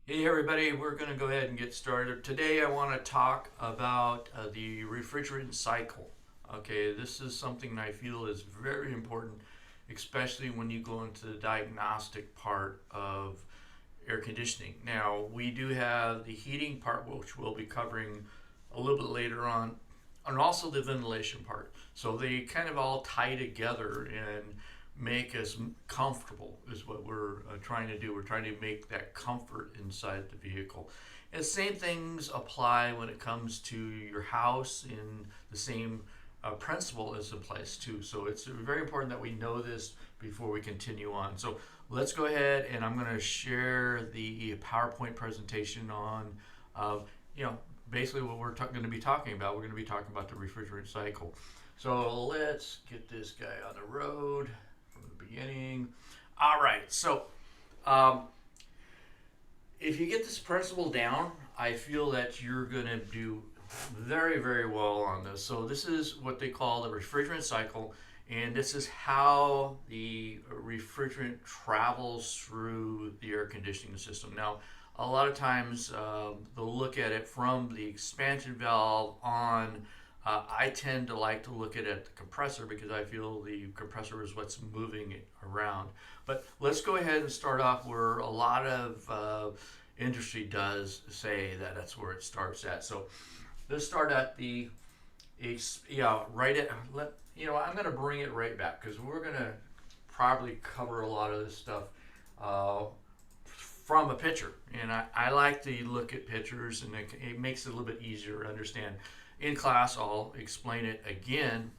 Hey everybody, we're going to go ahead and get started. Today I want to talk about the refrigerant cycle. Okay, this is something I feel is very important, especially when you go into the diagnostic part of air conditioning. Now, we do have the heating part, which we'll be covering a little bit later on, and also the ventilation part. So they kind of all tie together and make us comfortable is what we're trying to do. We're trying to make that comfort inside the vehicle. And the same things apply when it comes to your house, in the same principle is in place too. So it's very important that we know this before we continue on. So let's go ahead, and I'm going to share the PowerPoint presentation on, you know, basically what we're going to be talking about. We're going to be talking about the refrigerant cycle. So let's get this guy on the road from the beginning. All right, so um, if you get this principle down, I feel that you're going to do very, very well on this. So this is what they call the refrigerant cycle, and this is how the refrigerant travels through the air conditioning system. Now, a lot of times they'll look at it from the expansion valve on. I tend to like to look at it at the compressor because I feel the compressor is what's moving it around. But let's go ahead and start off where a lot of industry does say that that's where it starts at. So let's start at the, right at, I'm going to bring it right back because we're going to probably cover a lot of this stuff uh, from a picture. And I like to look at pictures, and it makes it a little bit easier to understand. In class, I'll explain it again.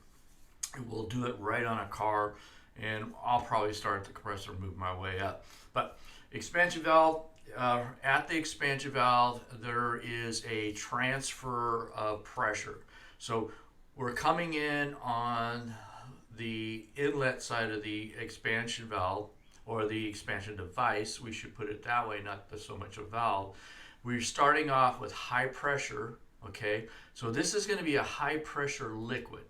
We'll do it right on a car, and I'll probably start at the compressor and move my way up. But expansion valve, at the expansion valve, there is a transfer of pressure. So we're coming in on the inlet side of the expansion valve, or the expansion device. We should put it that way, not so much a valve. We're starting off with high pressure. Okay, so this is going to be a high pressure liquid.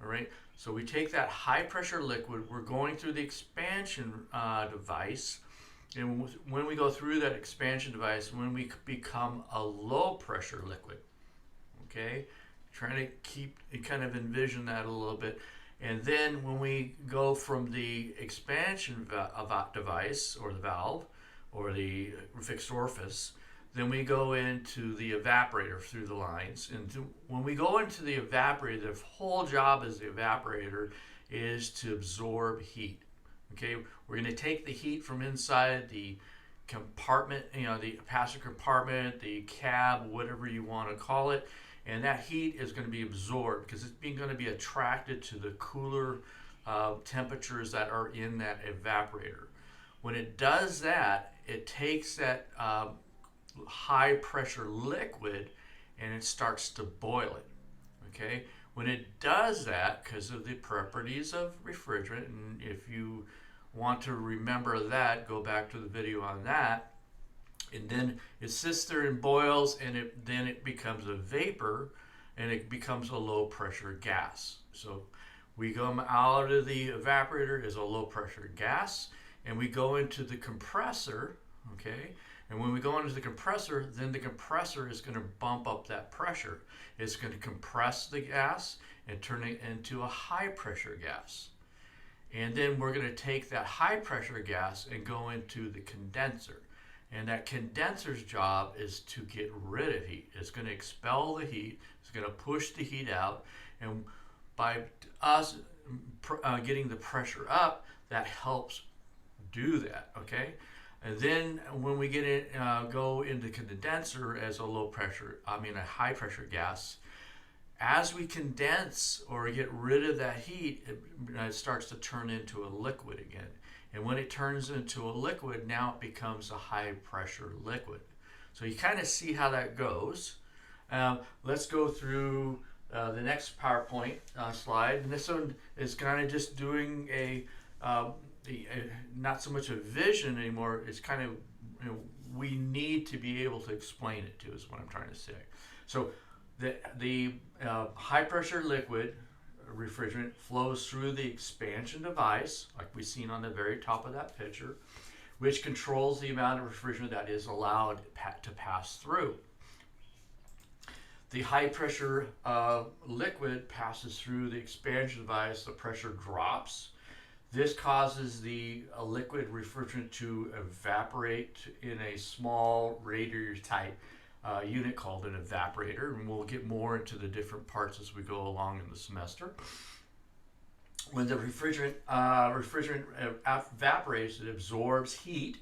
All right, so we take that high pressure liquid, we're going through the expansion device, and when we go through that expansion device, when we become a low pressure liquid, okay, trying to keep, kind of envision that a little bit. And then when we go from the expansion device, or the valve, or the fixed orifice, then we go into the evaporator through the lines. And when we go into the evaporator, the whole job as the evaporator is to absorb heat. Okay, we're going to take the heat from inside the compartment, the passenger compartment, the cab, whatever you want to call it, and that heat is going to be absorbed because it's going to be attracted to the cooler temperatures that are in that evaporator. When it does that, it takes that high pressure liquid and it starts to boil it. Okay, when it does that, because of the properties of refrigerant, and if you want to remember that, go back to the video on that. And then it sits there and boils, and then it becomes a vapor, and it becomes a low pressure gas. So we come out of the evaporator as a low pressure gas, and we go into the compressor. Okay, and when we go into the compressor, then the compressor is going to bump up that pressure. It's going to compress the gas and turn it into a high pressure gas. And then we're going to take that high pressure gas and go into the condenser. And that condenser's job is to get rid of heat. It's going to expel the heat. It's going to push the heat out. And by us getting the pressure up, that helps do that. Okay. And then when we get in, go into condenser as a a high pressure gas, as we condense or get rid of that heat, it starts to turn into a liquid again. And when it turns into a liquid, now it becomes a high pressure liquid. So you kind of see how that goes. Let's go through the next PowerPoint slide. And this one is kind of just doing not so much a vision anymore. It's kind of, we need to be able to explain it to, is what I'm trying to say. So the high pressure liquid refrigerant flows through the expansion device, like we've seen on the very top of that picture. which controls the amount of refrigerant that is allowed to pass through. The high pressure liquid passes through the expansion device, the pressure drops. This causes the liquid refrigerant to evaporate in a small radiator type unit called an evaporator, and we'll get more into the different parts as we go along in the semester. When the refrigerant evaporates, it absorbs heat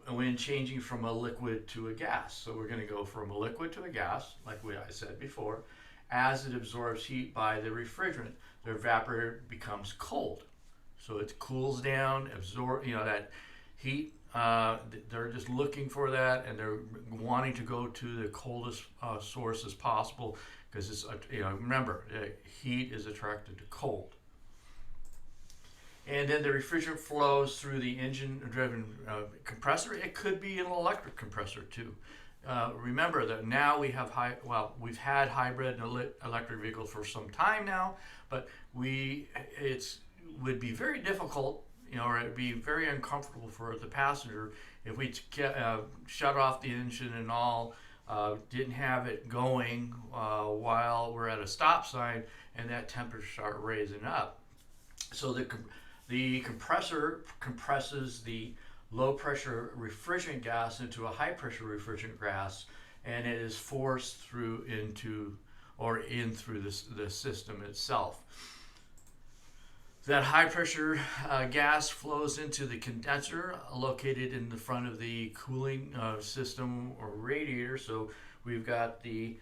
when changing from a liquid to a gas. So we're going to go from a liquid to a gas, like I said before. As it absorbs heat by the refrigerant, the evaporator becomes cold. So it cools down, that heat. They're just looking for that, and they're wanting to go to the coldest source as possible, because it's remember, heat is attracted to cold. And then the refrigerant flows through the engine-driven compressor. It could be an electric compressor too. Remember that now we have we've had hybrid and electric vehicles for some time now, but it would be very difficult, or it'd be very uncomfortable for the passenger if we shut off the engine and all, didn't have it going while we're at a stop sign, and that temperature start raising up. So the compressor compresses the low pressure refrigerant gas into a high pressure refrigerant gas, and it is forced through in through the system itself. That high pressure gas flows into the condenser located in the front of the cooling system or radiator. So we've got the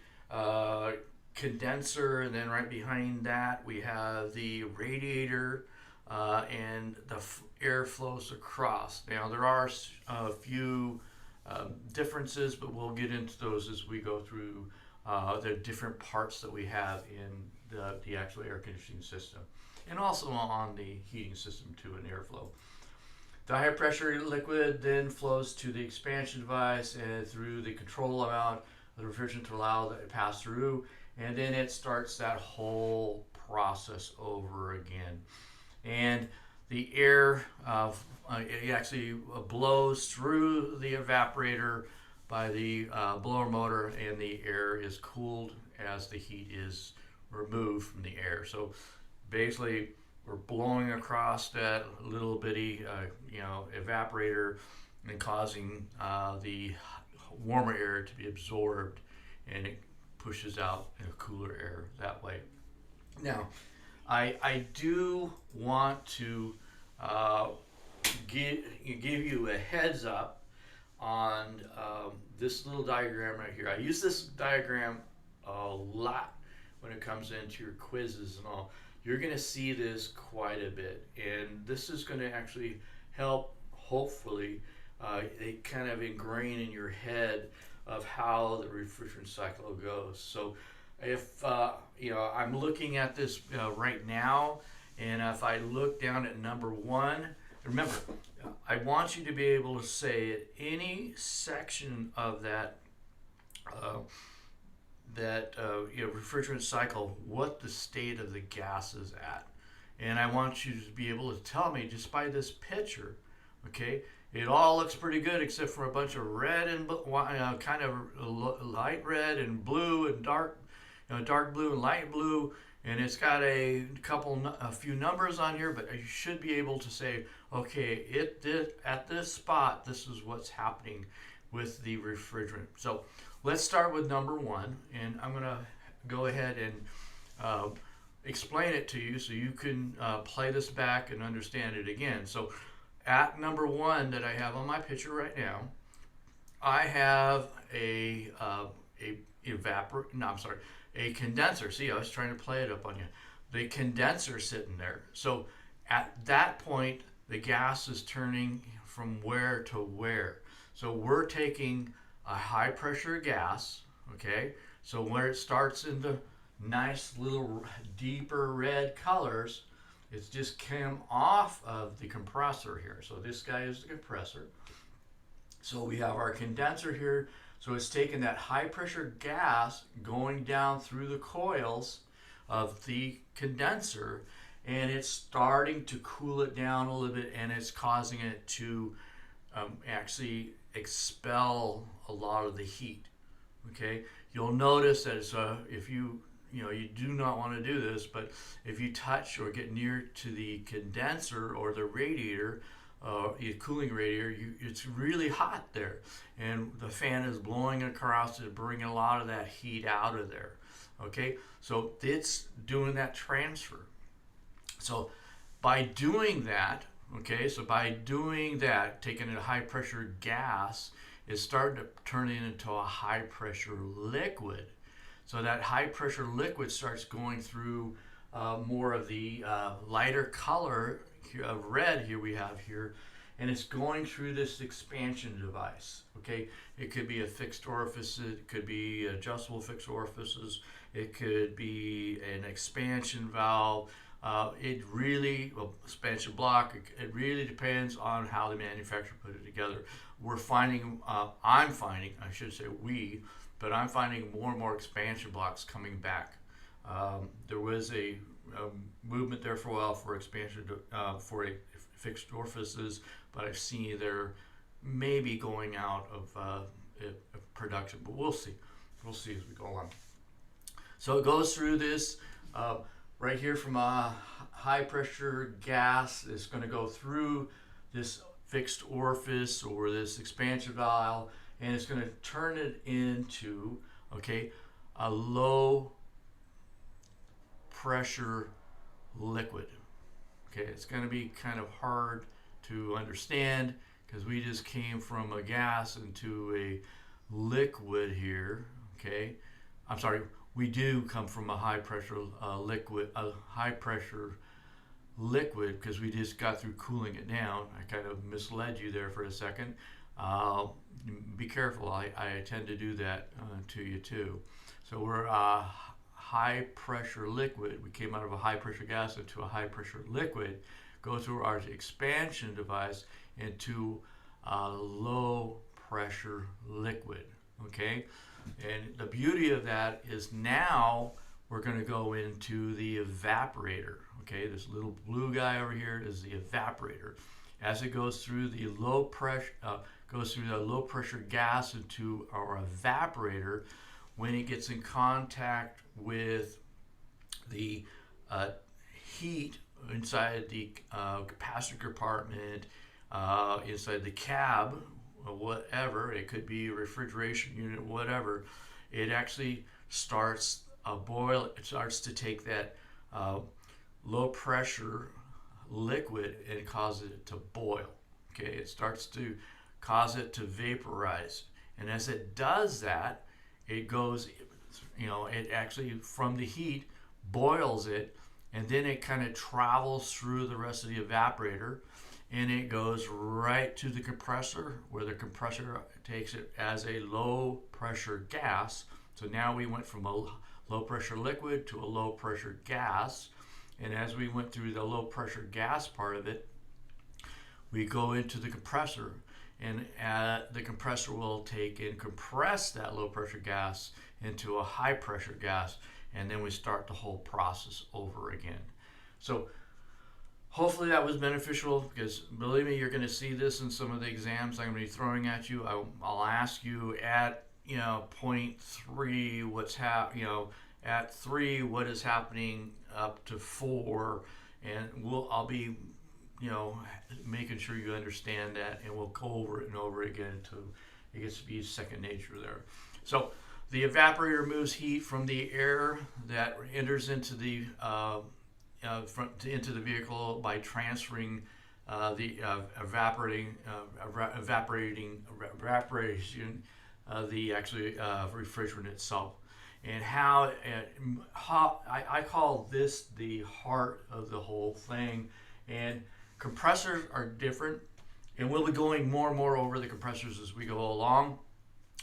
condenser, and then right behind that we have the radiator, and the air flows across. Now there are a few differences, but we'll get into those as we go through the different parts that we have in the actual air conditioning system, and also on the heating system too, and airflow. The high pressure liquid then flows to the expansion device and through the control amount of the refrigerant to allow that to pass through, and then it starts that whole process over again. And the air it actually blows through the evaporator by the blower motor, and the air is cooled as the heat is removed from the air. So basically we're blowing across that little bitty evaporator and causing the warmer air to be absorbed, and it pushes out cooler air that way. Now I do want to give you a heads up on this little diagram right here. I use this diagram a lot when it comes into your quizzes and all. You're going to see this quite a bit, and this is going to actually help, hopefully, it kind of ingrain in your head of how the refrigerant cycle goes. So if I'm looking at this right now, and if I look down at number 1, remember, I want you to be able to say at any section of that refrigerant cycle what the state of the gas is at. And I want you to be able to tell me just by this picture, okay, it all looks pretty good except for a bunch of red and kind of light red and blue and dark blue and light blue, and it's got a few numbers on here, but you should be able to say, okay, at this spot, this is what's happening with the refrigerant. So let's start with number 1, and I'm going to go ahead and explain it to you so you can play this back and understand it again. So at number 1 that I have on my picture right now, I have a condenser. See, I was trying to play it up on you. The condenser sitting there. So at that point, the gas is turning from where to where. So we're taking a high pressure gas, okay? So where it starts in the nice little deeper red colors, it's just came off of the compressor here. So this guy is the compressor. So we have our condenser here. So it's taking that high pressure gas going down through the coils of the condenser, and it's starting to cool it down a little bit, and it's causing it to actually expel a lot of the heat. Okay, you'll notice that it's if you do not want to do this, but if you touch or get near to the condenser or the radiator, the cooling radiator, it's really hot there, and the fan is blowing across it, bringing a lot of that heat out of there. Okay, so it's doing that transfer. So by doing that, taking a high pressure gas, it's starting to turn it into a high pressure liquid. So that high pressure liquid starts going through more of the lighter color of red here we have here, and it's going through this expansion device. Okay, it could be a fixed orifice, it could be adjustable fixed orifices, it could be an expansion valve. Expansion block. It really depends on how the manufacturer put it together. I'm finding, I should say we, but I'm finding more and more expansion blocks coming back. There was a movement there for a while for expansion for fixed orifices, but I've seen they're maybe going out of production. But we'll see. We'll see as we go on. So it goes through this right here from a high pressure gas. It's going to go through this fixed orifice or this expansion valve, and it's going to turn it into a low pressure liquid. Okay, it's going to be kind of hard to understand because we just came from a gas into a liquid here. Okay, I'm sorry, we do come from a high pressure liquid because we just got through cooling it down. I kind of misled you there for a second. Be careful, I tend to do that to you too. So we're a high pressure liquid. We came out of a high pressure gas into a high pressure liquid, go through our expansion device into a low pressure liquid. Okay, and the beauty of that is now we're going to go into the evaporator. Okay, this little blue guy over here is the evaporator. As it goes through the low pressure gas into our evaporator, when it gets in contact with the heat inside the capacitor compartment, inside the cab, or whatever, it could be a refrigeration unit, whatever, it actually starts a boil. It starts to take that low pressure liquid and cause it to boil. Okay, it starts to cause it to vaporize, and as it does that, it goes, it actually from the heat boils it, and then it kind of travels through the rest of the evaporator, and it goes right to the compressor, where the compressor takes it as a low pressure gas. So now we went from a low pressure liquid to a low pressure gas, and as we went through the low pressure gas part of it, we go into the compressor, and the compressor will take and compress that low pressure gas into a high pressure gas, and then we start the whole process over again. So hopefully that was beneficial, because believe me, you're going to see this in some of the exams I'm going to be throwing at you. I'll ask you at point 3 at 3 what is happening up to 4, and I'll be making sure you understand that, and we'll go over it and over again until it gets to be second nature there. So the evaporator moves heat from the air that enters into the into the vehicle by transferring the evaporation the actually refrigerant itself. And how I call this the heart of the whole thing. And compressors are different, and we'll be going more and more over the compressors as we go along.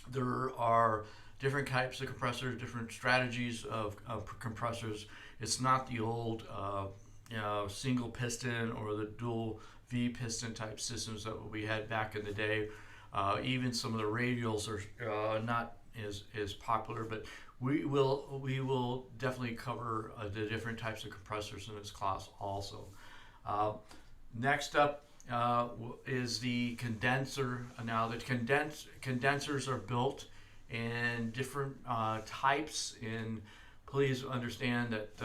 There are different types of compressors, different strategies of compressors. It's not the old single piston or the dual V piston type systems that we had back in the day. Even some of the radials are not is popular, but we will definitely cover the different types of compressors in this class also. Uh, Next up is the condenser. Now the condensers are built in different types, and please understand that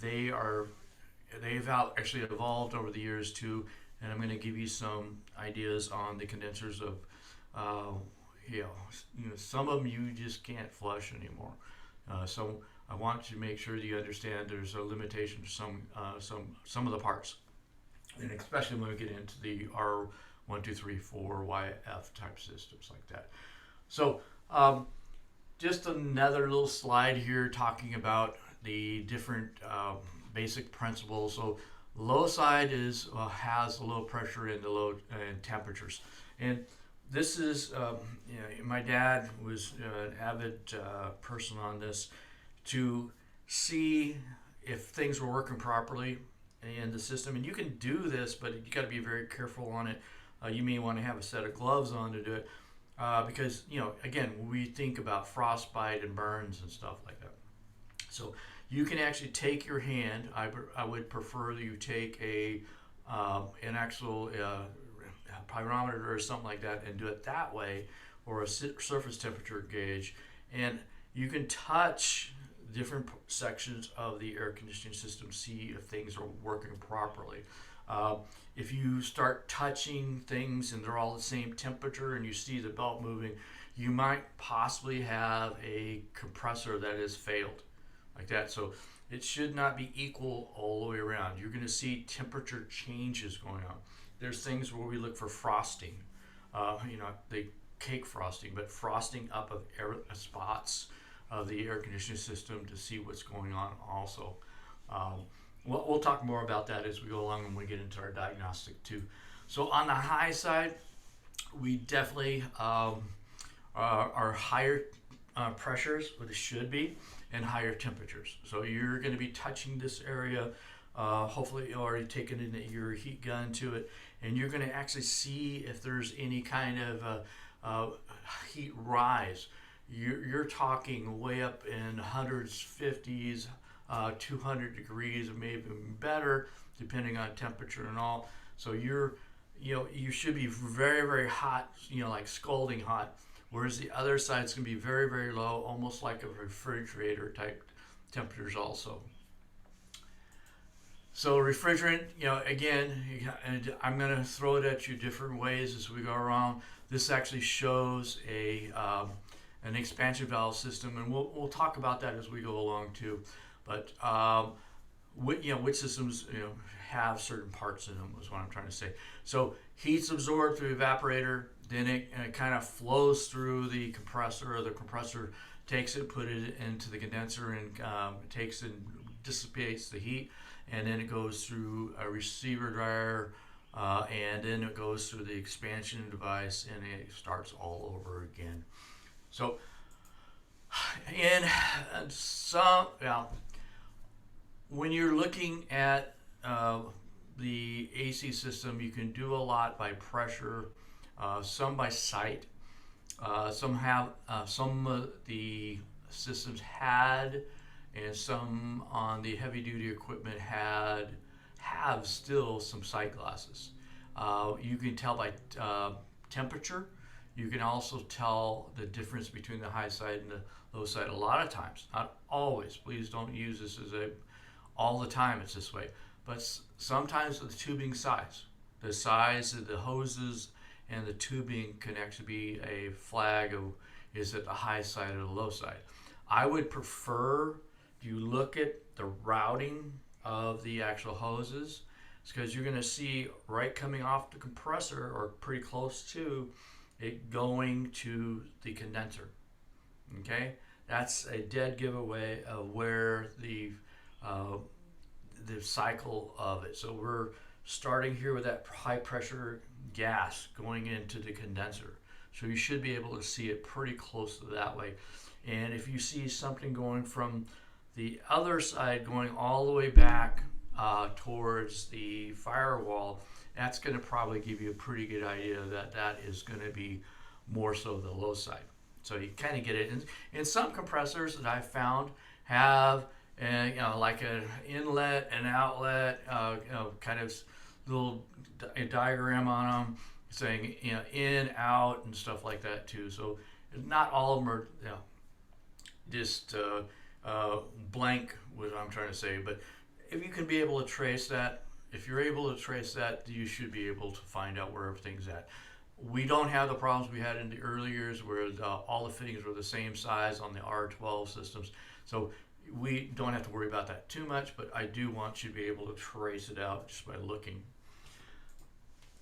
they've actually evolved over the years too. And I'm going to give you some ideas on the condensers of uh, some of them you just can't flush anymore. So I want to make sure that you understand there's a limitation to some of the parts, and especially when we get into the R1, 2, 3, 4 YF type systems like that. So just another little slide here talking about the different basic principles. So low side has the low pressure and the low temperatures, and this is my dad was an avid person on this to see if things were working properly in the system. And you can do this, but you got to be very careful on it. You may want to have a set of gloves on to do it because again, we think about frostbite and burns and stuff like that. So you can actually take your hand. I would prefer that you take an actual pyrometer or something like that and do it that way, or a surface temperature gauge, and you can touch different sections of the air conditioning system, see if things are working properly. If you start touching things and they're all the same temperature and you see the belt moving, you might possibly have a compressor that has failed like that. So it should not be equal all the way around. You're going to see temperature changes going on. There's things where we look for frosting, the cake frosting, but frosting up of spots of the air conditioning system to see what's going on also. We'll talk more about that as we go along when we get into our diagnostic too. So on the high side, we definitely are higher pressures, what it should be, and higher temperatures. So you're going to be touching this area. Hopefully you already taken in your heat gun to it, and you're going to actually see if there's any kind of heat rise. You're talking way up in hundreds, 50s, 200 degrees, or maybe even better, depending on temperature and all. So you should be very, very hot, like scalding hot, whereas the other side's going to be very, very low, almost like a refrigerator type temperatures also. So refrigerant, again, and I'm going to throw it at you different ways as we go around. This actually shows an expansion valve system, and we'll talk about that as we go along too. But which systems have certain parts in them is what I'm trying to say. So heat's absorbed through the evaporator, then it kind of flows through the compressor, or the compressor takes it, put it into the condenser, and takes and dissipates the heat. And then it goes through a receiver dryer, and then it goes through the expansion device, and it starts all over again. So, when you're looking at the AC system, you can do a lot by pressure, some by sight. Some of the systems had, and some on the heavy duty equipment have still some sight glasses. You can tell by temperature. You can also tell the difference between the high side and the low side a lot of times, not always. Please don't use this as all the time it's this way, but sometimes the tubing size, the size of the hoses and the tubing can actually be a flag of is it the high side or the low side. I would prefer you look at the routing of the actual hoses, because you're going to see right coming off the compressor or pretty close to it going to the condenser. Okay, that's a dead giveaway of where the cycle of it. So we're starting here with that high pressure gas going into the condenser. So you should be able to see it pretty close to that way. And if you see something going from the other side going all the way back towards the firewall, that's going to probably give you a pretty good idea that that is going to be more so the low side. So you kind of get it. And some compressors that I've found have, like an inlet and outlet, kind of little diagram on them saying, in, out, and stuff like that too. So not all of them are, just blank, what I'm trying to say. But if you can be able to trace that, if you're able to trace that, you should be able to find out where everything's at. We don't have the problems we had in the early years where all the fittings were the same size on the R12 systems. So we don't have to worry about that too much, but I do want you to be able to trace it out just by looking.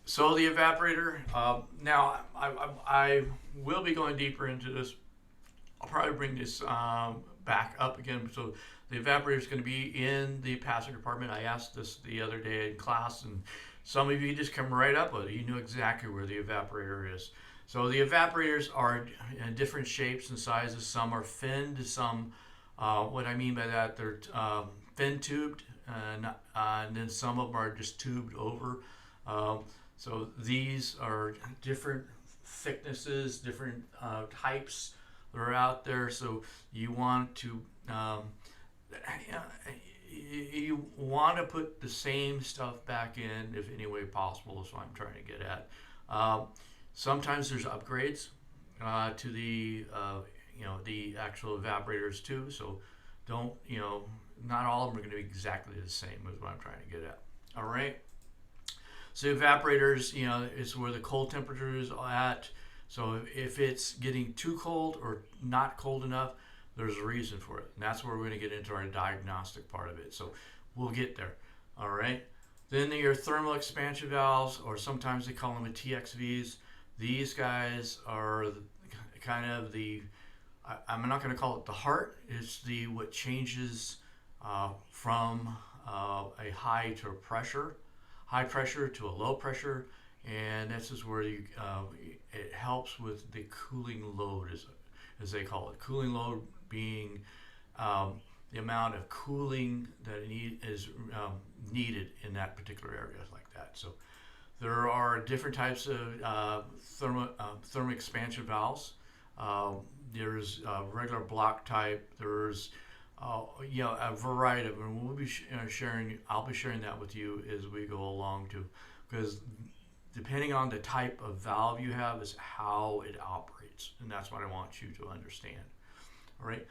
So the evaporator, now I will be going deeper into this. I'll probably bring this back up again. So the evaporator is going to be in the passenger compartment. I asked this the other day in class, and some of you just come right up with it. You knew exactly where the evaporator is. So the evaporators are in different shapes and sizes. Some are finned, some, what I mean by that, they're fin tubed, and then some of them are just tubed over. So these are different thicknesses, different types that are out there. So you want to you want to put the same stuff back in if any way possible, is what I'm trying to get at. Sometimes there's upgrades to the the actual evaporators too. So don't, not all of them are going to be exactly the same, is what I'm trying to get at. All right. So evaporators, is where the cold temperature is at. So if it's getting too cold or not cold enough, there's a reason for it. And that's where we're going to get into our diagnostic part of it. So we'll get there. All right. Then your thermal expansion valves, or sometimes they call them the TXVs. These guys are kind of I'm not going to call it the heart. It's what changes from a high to a high pressure to a low pressure. And this is where it helps with the cooling load, as they call it. Cooling load being the amount of cooling that is needed in that particular area like that. So there are different types of thermal expansion valves. There's regular block type. There's a variety of them. And we'll be I'll be sharing that with you as we go along too, because depending on the type of valve you have is how it operates, and that's what I want you to understand. All right,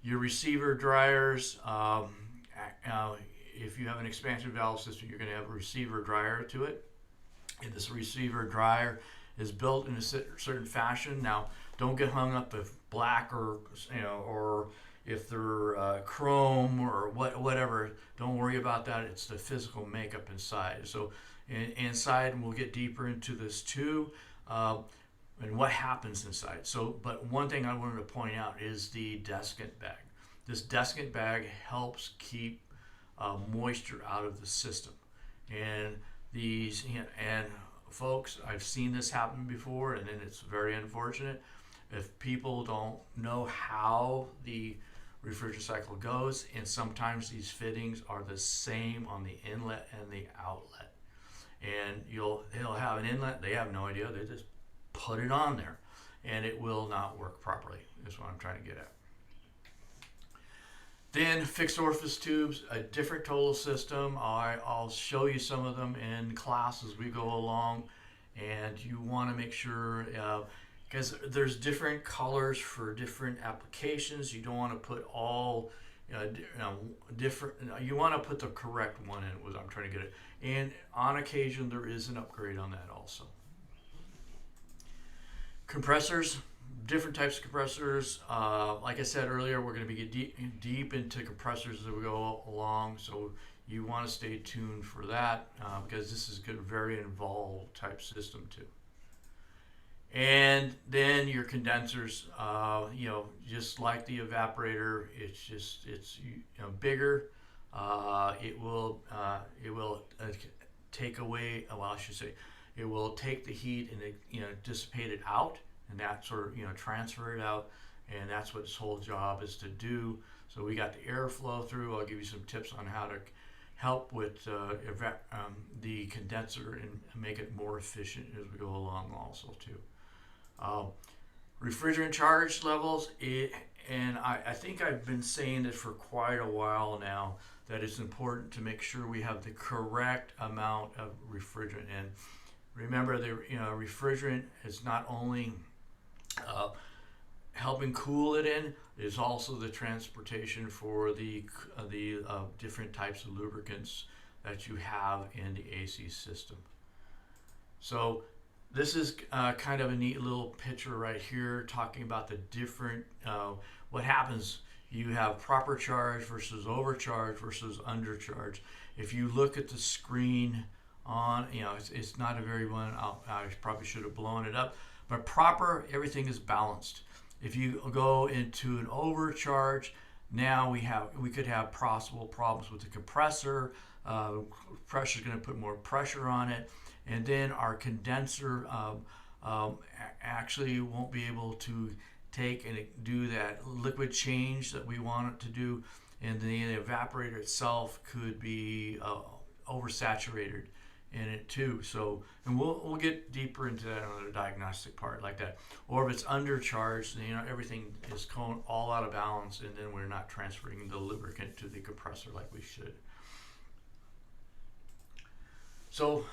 your receiver dryers. If you have an expansion valve system, you're going to have a receiver dryer to it, and this receiver dryer is built in a certain fashion. Now, don't get hung up if black or if they're chrome or whatever. Don't worry about that. It's the physical makeup inside. So inside, and we'll get deeper into this too, and what happens inside. So, but one thing I wanted to point out is the desiccant bag. This desiccant bag helps keep moisture out of the system. And and folks, I've seen this happen before, and then it's very unfortunate if people don't know how the refrigerant cycle goes, and sometimes these fittings are the same on the inlet and the outlet. And they'll have an inlet, they have no idea, they just put it on there, and it will not work properly, is what I'm trying to get at. Then fixed orifice tubes, a different total system. I'll show you some of them in class as we go along, and you want to make sure, because there's different colors for different applications. You don't want to put all different. You want to put the correct one in, what I'm trying to get at. And on occasion, there is an upgrade on that also. Compressors, different types of compressors. Like I said earlier, we're going to be deep into compressors as we go along, so you want to stay tuned for that, because this is a very involved type system too. And then your condensers, just like the evaporator, it's bigger. It will take away. Well, I should say, it will take the heat and dissipate it out, and that sort of transfer it out, and that's what its whole job is to do. So we got the airflow through. I'll give you some tips on how to help with the condenser and make it more efficient as we go along also too. refrigerant charge levels, and I think I've been saying this for quite a while now, that it's important to make sure we have the correct amount of refrigerant in. Remember, the refrigerant is not only uh, helping cool it in, is also the transportation for the different types of lubricants that you have in the AC system. So this is kind of a neat little picture right here, talking about the different what happens. You have proper charge versus overcharge versus undercharge. If you look at the screen on, it's not a very one. I probably should have blown it up, but proper, everything is balanced. If you go into an overcharge, now we could have possible problems with the compressor. Pressure is going to put more pressure on it, and then our condenser actually won't be able to take and do that liquid change that we want it to do, and the evaporator itself could be oversaturated in it too. So, and we'll get deeper into that on the diagnostic part like that. Or if it's undercharged, everything is going all out of balance, and then we're not transferring the lubricant to the compressor like we should. So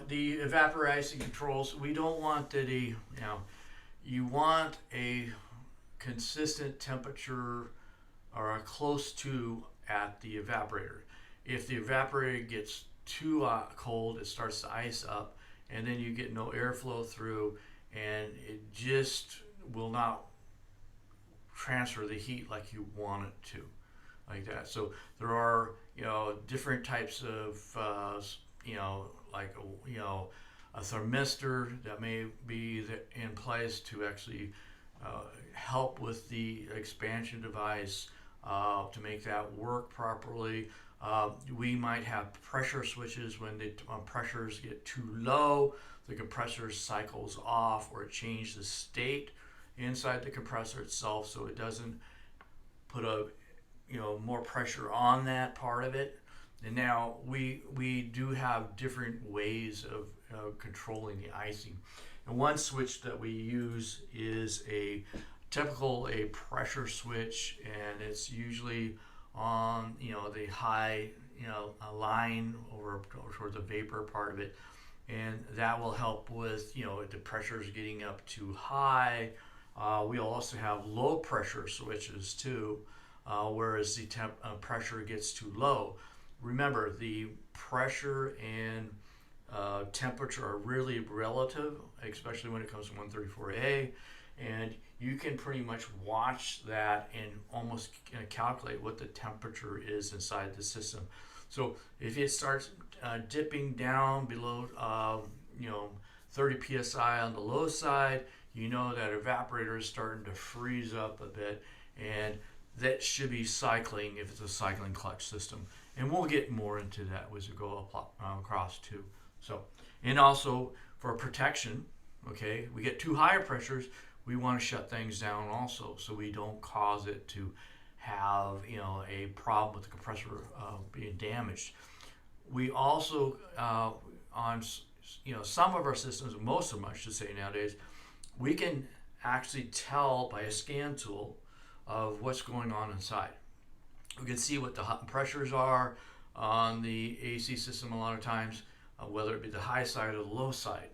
the evaporizing controls, we don't want you want a consistent temperature or close to at the evaporator. If the evaporator gets too cold, it starts to ice up, and then you get no airflow through, and it just will not transfer the heat like you want it to, like that. So there are different types of a thermistor that may be in place to actually help with the expansion device to make that work properly. We might have pressure switches when the pressures get too low, the compressor cycles off, or it changes the state inside the compressor itself, so it doesn't put more pressure on that part of it. And now we do have different ways of controlling the icing. And one switch that we use is a pressure switch, and it's usually on the high line over towards the vapor part of it, and that will help with the pressures getting up too high. We also have low pressure switches too, whereas the pressure gets too low. Remember, the pressure and temperature are really relative, especially when it comes to 134A, and you can pretty much watch that and almost calculate what the temperature is inside the system. So if it starts dipping down below 30 psi on the low side, that evaporator is starting to freeze up a bit, and that should be cycling if it's a cycling clutch system. And we'll get more into that as we go across too. So, and also for protection, we get too high pressures, we want to shut things down also, so we don't cause it to have a problem with the compressor being damaged. We also on some of our systems, most of them I should say nowadays, we can actually tell by a scan tool of what's going on inside. We can see what the pressures are on the AC system a lot of times, whether it be the high side or the low side.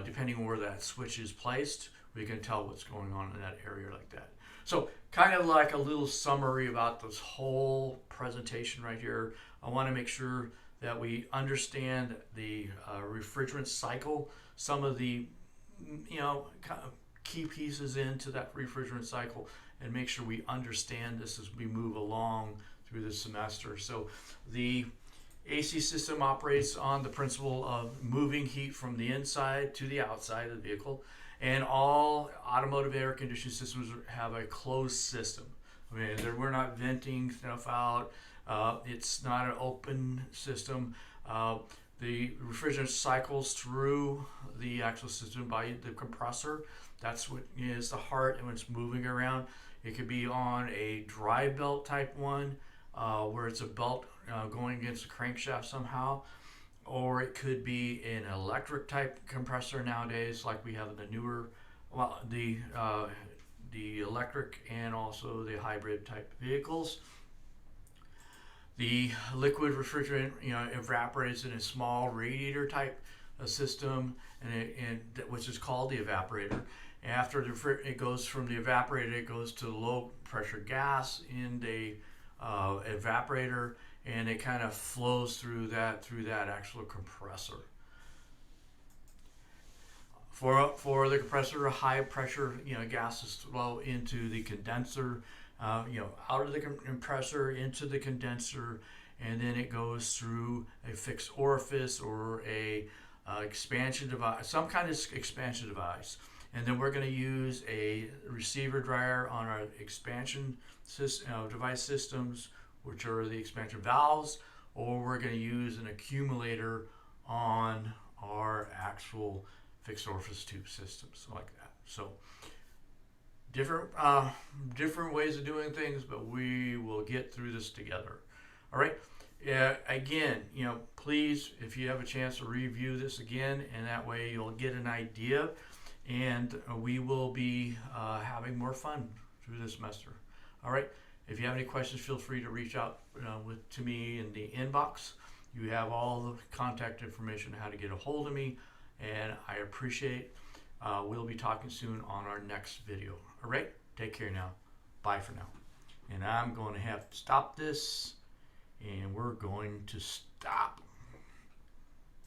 Depending on where that switch is placed, we can tell what's going on in that area like that. So kind of like a little summary about this whole presentation right here. I want to make sure that we understand the refrigerant cycle, some of the kind of key pieces into that refrigerant cycle, and make sure we understand this as we move along through the semester. So the AC system operates on the principle of moving heat from the inside to the outside of the vehicle, and all automotive air conditioning systems have a closed system. I mean, we're not venting stuff out. It's not an open system. The refrigerant cycles through the actual system by the compressor. That's what is the heart, and when it's moving around. It could be on a dry belt type one, where it's a belt going against the crankshaft somehow, or it could be an electric type compressor nowadays, like we have in the newer well, the electric and also the hybrid type vehicles. The liquid refrigerant, evaporates in a small radiator type system, which is called the evaporator. After it goes from the evaporator, it goes to low pressure gas in the evaporator, and it kind of flows through that actual compressor. For the compressor, high pressure gases flow into the condenser, out of the compressor into the condenser, and then it goes through a fixed orifice or a expansion device, some kind of expansion device. And then we're going to use a receiver dryer on our expansion device systems, which are the expansion valves, or we're going to use an accumulator on our actual fixed orifice tube systems like that. So different ways of doing things, but we will get through this together. All right. Again, please, if you have a chance to review this again, and that way you'll get an idea, and we will be having more fun through this semester. All right. If you have any questions, feel free to reach out to me in the inbox. You have all the contact information how to get a hold of me, and I appreciate. We'll be talking soon on our next video. All right. Take care now. Bye for now. And I'm going to have to stop this, and we're going to stop.